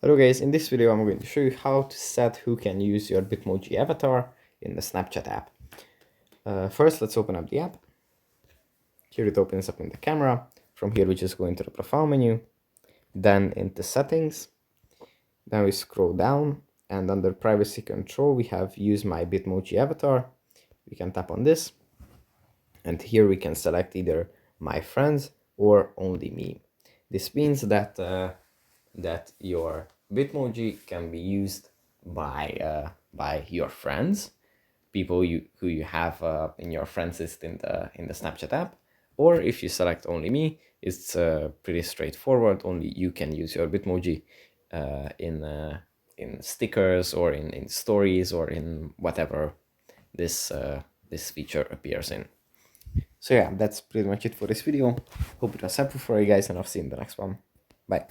Hello guys, in this video I'm going to show you how to set who can use your Bitmoji avatar in the Snapchat app. First, let's open up the app. Here it opens up in the camera. From here we just go into the profile menu, then into settings. Then we scroll down and under privacy control we have use my Bitmoji avatar. We can tap on this and here we can select either my friends or only me. This means that that your Bitmoji can be used by your friends, people who you have in your friends list in the Snapchat app, or if you select only me, it's pretty straightforward. Only you can use your Bitmoji in stickers or in stories or in whatever this feature appears in. So yeah, that's pretty much it for this video. Hope it was helpful for you guys, and I'll see you in the next one. Bye.